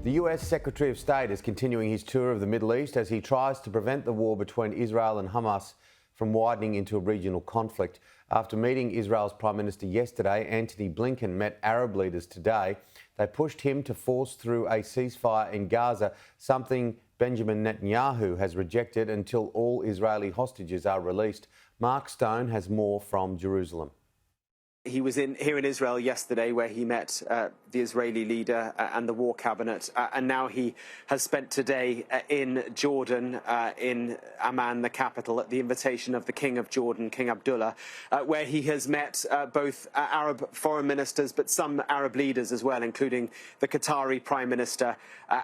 The US Secretary of State is continuing his tour of the Middle East as he tries to prevent the war between Israel and Hamas from widening into a regional conflict. After meeting Israel's Prime Minister yesterday, Antony Blinken met Arab leaders today. They pushed him to force through a ceasefire in Gaza, something Benjamin Netanyahu has rejected until all Israeli hostages are released. Mark Stone has more from Jerusalem. He was here in Israel yesterday, where he met the Israeli leader and the war cabinet, and now he has spent today in Jordan, in Amman, the capital, at the invitation of the King of Jordan, King Abdullah, where he has met both Arab foreign ministers, but some Arab leaders as well, including the Qatari Prime Minister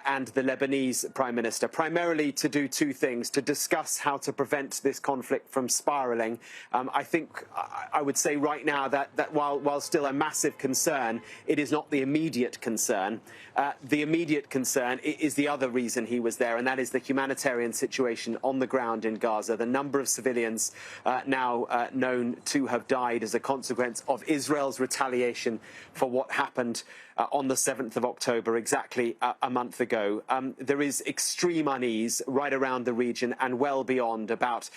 and the Lebanese Prime Minister, primarily to do two things: to discuss how to prevent this conflict from spiralling. I think I would say right now that while still a massive concern, it is not the immediate concern. The immediate concern is the other reason he was there, and that is the humanitarian situation on the ground in Gaza. The number of civilians now known to have died as a consequence of Israel's retaliation for what happened on the 7th of October, exactly a month ago. There is extreme unease right around the region and well beyond about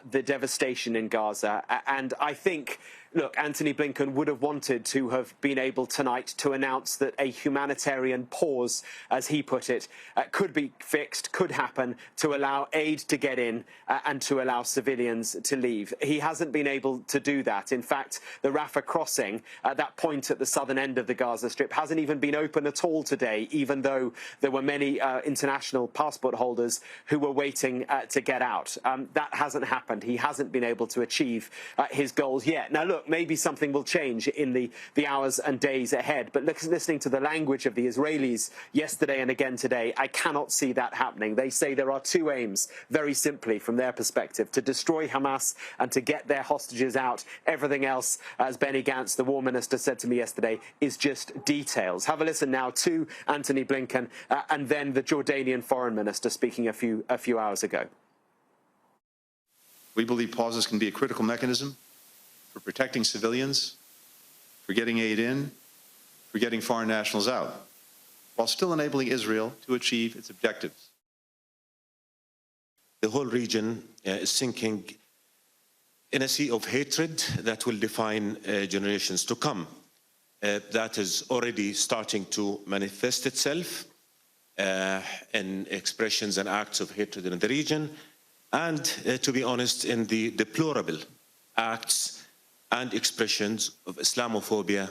the devastation in Gaza. And I think, look, Antony Blinken would have wanted to have been able tonight to announce that a humanitarian pause, as he put it, could be fixed, could happen, to allow aid to get in and to allow civilians to leave. He hasn't been able to do that. In fact, the Rafah crossing, that point at the southern end of the Gaza Strip, hasn't even been open at all today, even though there were many international passport holders who were waiting to get out. That hasn't happened. He hasn't been able to achieve his goals yet. Now, look, maybe something will change in the hours and days ahead, but listening to the language of the Israelis yesterday and again today, I cannot see that happening. They say there are two aims, very simply from their perspective: to destroy Hamas and to get their hostages out. Everything else, as Benny Gantz, the war minister, said to me yesterday, is just details. Have a listen now to Antony Blinken and then the Jordanian foreign minister speaking a few hours ago. We believe pauses can be a critical mechanism for protecting civilians, for getting aid in, for getting foreign nationals out, while still enabling Israel to achieve its objectives. The whole region is sinking in a sea of hatred that will define generations to come. That is already starting to manifest itself in expressions and acts of hatred in the region, and to be honest, in the deplorable acts and expressions of Islamophobia